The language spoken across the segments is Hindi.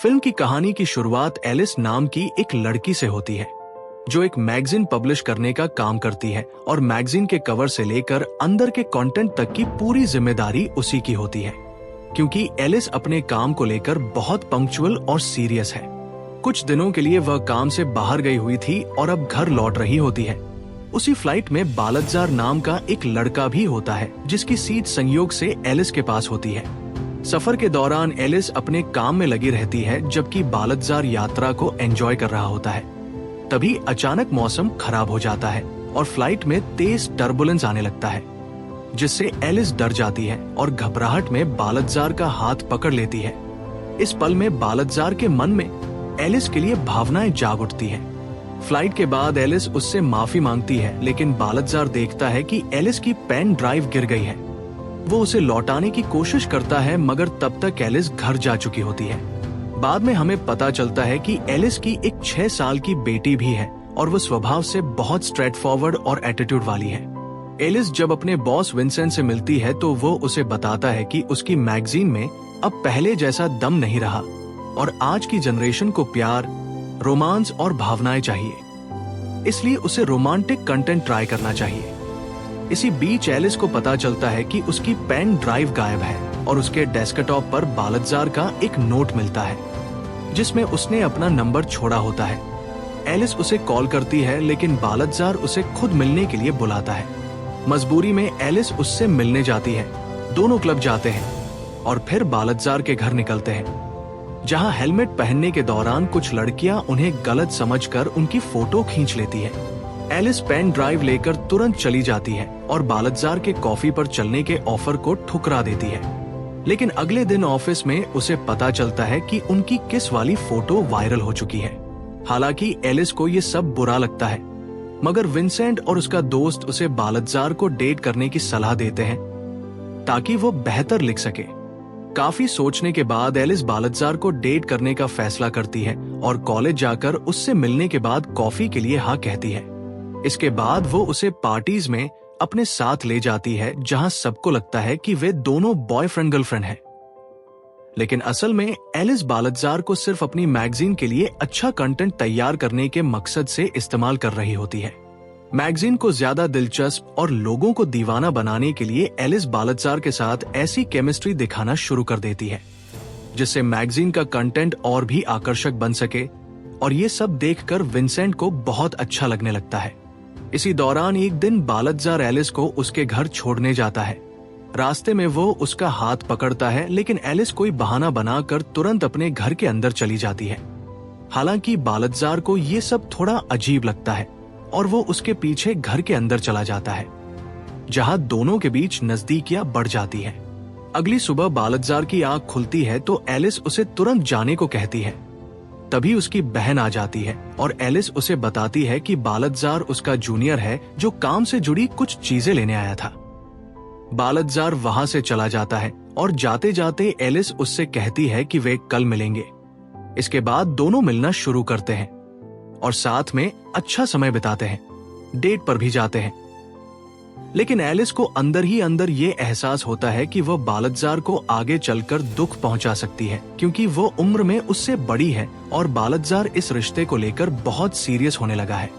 फिल्म की कहानी की शुरुआत एलिस नाम की एक लड़की से होती है जो एक मैगजीन पब्लिश करने का काम करती है और मैगजीन के कवर से लेकर अंदर के कंटेंट तक की पूरी जिम्मेदारी उसी की होती है। क्योंकि एलिस अपने काम को लेकर बहुत पंक्चुअल और सीरियस है। कुछ दिनों के लिए वह काम से बाहर गई हुई थी और अब घर लौट रही होती है। उसी फ्लाइट में बालतजार नाम का एक लड़का भी होता है जिसकी सीट संयोग से एलिस के पास होती है। सफर के दौरान एलिस अपने काम में लगी रहती है जबकि बालतजार यात्रा को एंजॉय कर रहा होता है। तभी अचानक मौसम खराब हो जाता है और फ्लाइट में तेज टर्बुलेंस आने लगता है जिससे एलिस डर जाती है और घबराहट में बालतजार का हाथ पकड़ लेती है। इस पल में बालतजार के मन में एलिस के लिए भावनाएं जाग उठती है। फ्लाइट के बाद एलिस उससे माफी मांगती है लेकिन बालतजार देखता है कि एलिस की पेन ड्राइव गिर गई है। वो उसे लौटाने की कोशिश करता है मगर तब तक एलिस घर जा चुकी होती है। बाद में हमें पता चलता है कि एलिस की एक 6 साल की बेटी भी है और वो स्वभाव से बहुत स्ट्रेट फॉरवर्ड और एटीट्यूड वाली है। एलिस जब अपने बॉस विंसेंट से मिलती है तो वो उसे बताता है कि उसकी मैगजीन में अब पहले जैसा दम नहीं रहा और आज की जनरेशन को प्यार, रोमांस और भावनाएं चाहिए, इसलिए उसे रोमांटिक कंटेंट ट्राई करना चाहिए। इसी बीच एलिस को पता चलता है कि उसकी पेन ड्राइव गायब है और उसके डेस्कटॉप पर बालतजार का एक नोट मिलता है जिसमें उसने अपना नंबर छोड़ा होता है। एलिस उसे कॉल करती है लेकिन बालतजार उसे खुद मिलने के लिए बुलाता है। मजबूरी में एलिस उससे मिलने जाती है। दोनों क्लब जाते हैं और फिर बालतजार के घर निकलते हैं जहां हेलमेट पहनने के दौरान कुछ लड़कियां उन्हें गलत समझकर उनकी फोटो खींच लेती है। एलिस पेन ड्राइव लेकर तुरंत चली जाती है और बालतजार के कॉफी पर चलने के ऑफर को ठुकरा देती है। लेकिन अगले दिन ऑफिस में उसे पता चलता है कि उनकी किस वाली फोटो वायरल हो चुकी है। हालांकि एलिस को ये सब बुरा लगता है मगर विंसेंट और उसका दोस्त उसे बालतजार को डेट करने की सलाह देते हैं ताकि वो बेहतर लिख सके। काफी सोचने के बाद एलिस बालतजार को डेट करने का फैसला करती है और कॉलेज जाकर उससे मिलने के बाद कॉफी के लिए हाँ कहती है। इसके बाद वो उसे पार्टीज में अपने साथ ले जाती है जहां सबको लगता है कि वे दोनों बॉयफ्रेंड गर्लफ्रेंड हैं। लेकिन असल में एलिस बालतजार को सिर्फ अपनी मैगजीन के लिए अच्छा कंटेंट तैयार करने के मकसद से इस्तेमाल कर रही होती है। मैगजीन को ज्यादा दिलचस्प और लोगों को दीवाना बनाने के लिए एलिस बालतजार के साथ ऐसी केमिस्ट्री दिखाना शुरू कर देती है जिससे मैगजीन का कंटेंट और भी आकर्षक बन सके और ये सब देखकर विंसेंट को बहुत अच्छा लगने लगता है। इसी दौरान एक दिन बालतजार एलिस को उसके घर छोड़ने जाता है। रास्ते में वो उसका हाथ पकड़ता है लेकिन एलिस कोई बहाना बनाकर तुरंत अपने घर के अंदर चली जाती है। हालांकि बालतजार को ये सब थोड़ा अजीब लगता है और वो उसके पीछे घर के अंदर चला जाता है जहां दोनों के बीच नजदीकियां बढ़ जाती है। अगली सुबह बालतजार की आंख खुलती है तो एलिस उसे तुरंत जाने को कहती है। तभी उसकी बहन आ जाती है और एलिस उसे बताती है कि बालतजार उसका जूनियर है जो काम से जुड़ी कुछ चीजें लेने आया था। बालतजार वहां से चला जाता है और जाते जाते एलिस उससे कहती है कि वे कल मिलेंगे। इसके बाद दोनों मिलना शुरू करते हैं और साथ में अच्छा समय बिताते हैं, डेट पर भी जाते हैं। लेकिन एलिस को अंदर ही अंदर ये एहसास होता है कि वह बालतजार को आगे चलकर दुख पहुंचा सकती है क्योंकि वो उम्र में उससे बड़ी है और बालतजार इस रिश्ते को लेकर बहुत सीरियस होने लगा है।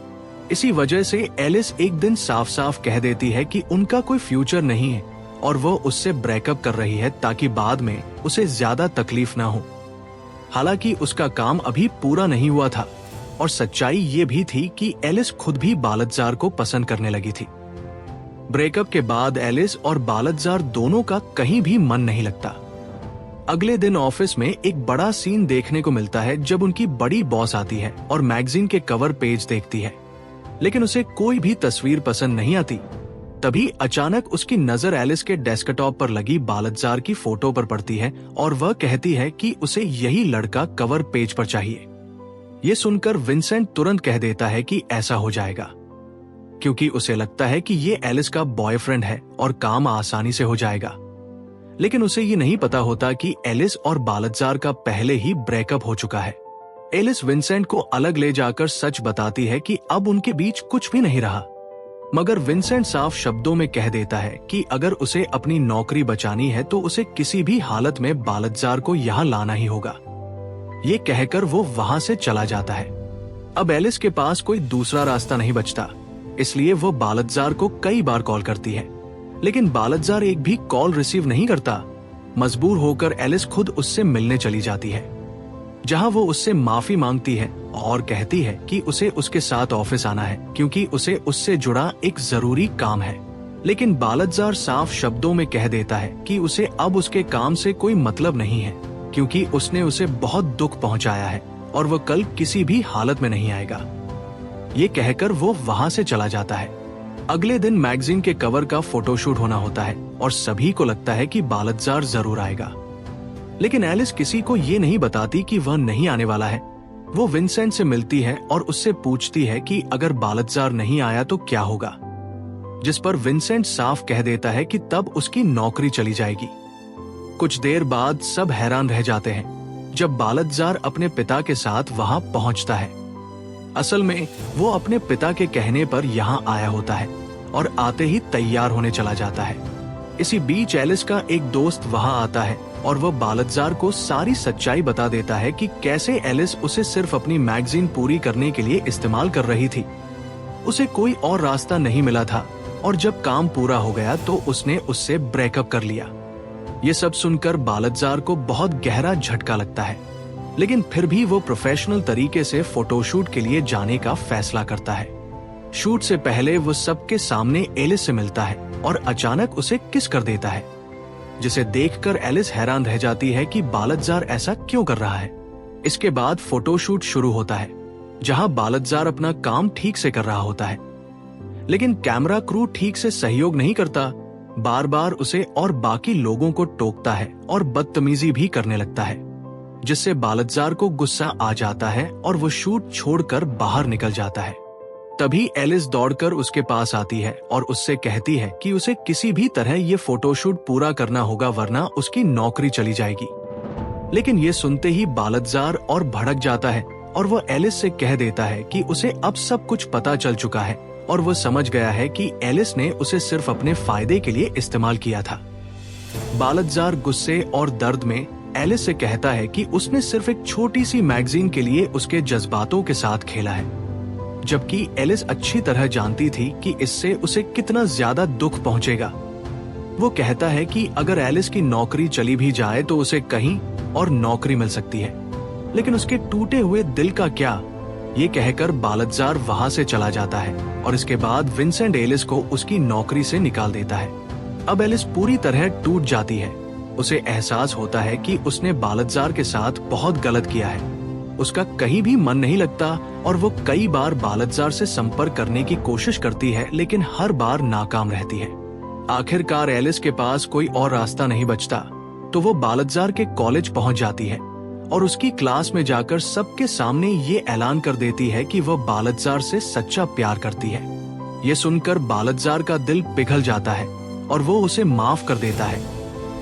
इसी वजह से एलिस एक दिन साफ साफ कह देती है कि उनका कोई फ्यूचर नहीं है और वो उससे ब्रेकअप कर रही है ताकि बाद में उसे ज्यादा तकलीफ ना हो। हालांकि उसका काम अभी पूरा नहीं हुआ था और सच्चाई ये भी थी कि एलिस खुद भी बालतजार को पसंद करने लगी थी। ब्रेकअप के बाद एलिस और बालतजार दोनों का कहीं भी मन नहीं लगता। अगले दिन ऑफिस में एक बड़ा सीन देखने को मिलता है जब उनकी बड़ी बॉस आती है और मैगजीन के कवर पेज देखती है लेकिन उसे कोई भी तस्वीर पसंद नहीं आती। तभी अचानक उसकी नजर एलिस के डेस्कटॉप पर लगी बालतजार की फोटो पर पड़ती है और वह कहती है कि उसे यही लड़का कवर पेज पर चाहिए। ये सुनकर विंसेंट तुरंत कह देता है कि ऐसा हो जाएगा क्योंकि उसे लगता है कि ये एलिस का बॉयफ्रेंड है और काम आसानी से हो जाएगा। लेकिन उसे ये नहीं पता होता कि एलिस और बालतजार का पहले ही ब्रेकअप हो चुका है। एलिस विंसेंट को अलग ले जाकर सच बताती है कि अब उनके बीच कुछ भी नहीं रहा मगर विंसेंट साफ शब्दों में कह देता है कि अगर उसे अपनी नौकरी बचानी है तो उसे किसी भी हालत में बालतजार को यहाँ लाना ही होगा। ये कहकर वो वहां से चला जाता है। अब एलिस के पास कोई दूसरा रास्ता नहीं बचता, इसलिए वो बालतजार को कई बार कॉल करती है, लेकिन बालतजार एक भी कॉल रिसीव नहीं करता। मजबूर होकर एलिस खुद उससे मिलने चली जाती है, जहां वो उससे माफी मांगती है और कहती है कि उसे उसके साथ ऑफिस आना है क्योंकि उसे उससे जुड़ा एक जरूरी काम है। लेकिन बालतजार साफ शब्दों में कह देता है कि उसे अब उसके काम से कोई मतलब नहीं है, क्योंकि उसने उसे बहुत दुख पहुंचाया है और वह कल किसी भी हालत में नहीं आएगा। ये कहकर वो वहां से चला जाता है। अगले दिन मैगजीन के कवर का फोटोशूट होना होता है और सभी को लगता है कि बालतजार जरूर आएगा, लेकिन एलिस किसी को ये नहीं बताती कि वह नहीं आने वाला है। वो विंसेंट से मिलती है और उससे पूछती है कि अगर बालतजार नहीं आया तो क्या होगा, जिस पर विंसेंट साफ कह देता है कि तब उसकी नौकरी चली जाएगी। कुछ देर बाद सब हैरान रह जाते हैं जब बालतजार अपने पिता के साथ वहां पहुंचता है। असल में वो अपने पिता के कहने पर यहां आया होता है और आते ही तैयार होने चला जाता है। इसी बीच एलिस का एक दोस्त वहां आता है और वह बालतजार को सारी सच्चाई बता देता है कि कैसे एलिस उसे सिर्फ अपनी मैगजीन पूरी करने के लिए इस्तेमाल कर रही थी। उसे कोई और रास्ता नहीं मिला था और जब काम पूरा हो गया तो उसने उससे ब्रेकअप कर लिया। ये सब सुनकर बालतजार को बहुत गहरा झटका लगता है, लेकिन फिर भी वो प्रोफेशनल तरीके से फोटोशूट के लिए जाने का फैसला करता है। शूट से पहले वो सबके सामने एलिस से मिलता है और अचानक उसे किस कर देता है, जिसे देखकर एलिस हैरान रह जाती है कि बालतजार ऐसा क्यों कर रहा है। इसके बाद फोटोशूट शुरू होता है, जहां बालतजार अपना काम ठीक से कर रहा होता है, लेकिन कैमरा क्रू ठीक से सहयोग नहीं करता। बार बार उसे और बाकी लोगों को टोकता है और बदतमीजी भी करने लगता है, जिससे बालतजार को गुस्सा आ जाता है और वो शूट छोड़कर बाहर निकल जाता है। तभी एलिस दौड़कर उसके पास आती है और उससे कहती है कि उसे किसी भी तरह ये फोटोशूट पूरा करना होगा, वरना उसकी नौकरी चली जाएगी। लेकिन ये सुनते ही बालतजार और भड़क जाता है और वो एलिस से कह देता है कि उसे अब सब कुछ पता चल चुका है और वो समझ गया है कि एलिस ने उसे सिर्फ अपने फायदे के लिए इस्तेमाल किया था। बालतजार गुस्से और दर्द में एलिस से कहता है कि उसने सिर्फ एक छोटी सी मैगजीन के लिए उसके जज्बातों के साथ खेला है, जबकि एलिस अच्छी तरह जानती थी कि इससे उसे कितना ज्यादा दुख पहुंचेगा। वो कहता है कि अगर एलिस की नौकरी चली भी जाए तो उसे कहीं और नौकरी मिल सकती है, लेकिन उसके टूटे हुए दिल का क्या। ये कहकर बालतजार वहां से चला जाता है और इसके बाद विंसेंट एलिस को उसकी नौकरी से निकाल देता है। अब एलिस पूरी तरह टूट जाती है। उसे एहसास होता है कि उसने बालतजार के साथ बहुत गलत किया है। उसका कहीं भी मन नहीं लगता और वो कई बार बालतजार से संपर्क करने की कोशिश करती है, लेकिन हर बार नाकाम रहती है। आखिरकार एलिस के पास कोई और रास्ता नहीं बचता, तो वो बालतजार के कॉलेज पहुंच जाती है और उसकी क्लास में जाकर सबके सामने ये ऐलान कर देती है कि वह बालतजार से सच्चा प्यार करती है। ये सुनकर बालतजार का दिल पिघल जाता है और वो उसे माफ कर देता है।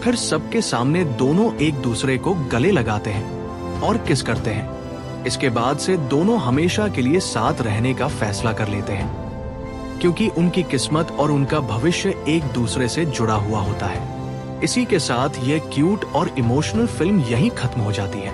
फिर सबके सामने दोनों एक दूसरे को गले लगाते हैं और किस करते हैं। इसके बाद से दोनों हमेशा के लिए साथ रहने का फैसला कर लेते हैं, क्योंकि उनकी किस्मत और उनका भविष्य एक दूसरे से जुड़ा हुआ होता है। इसी के साथ ये क्यूट और इमोशनल फिल्म यहीं खत्म हो जाती है।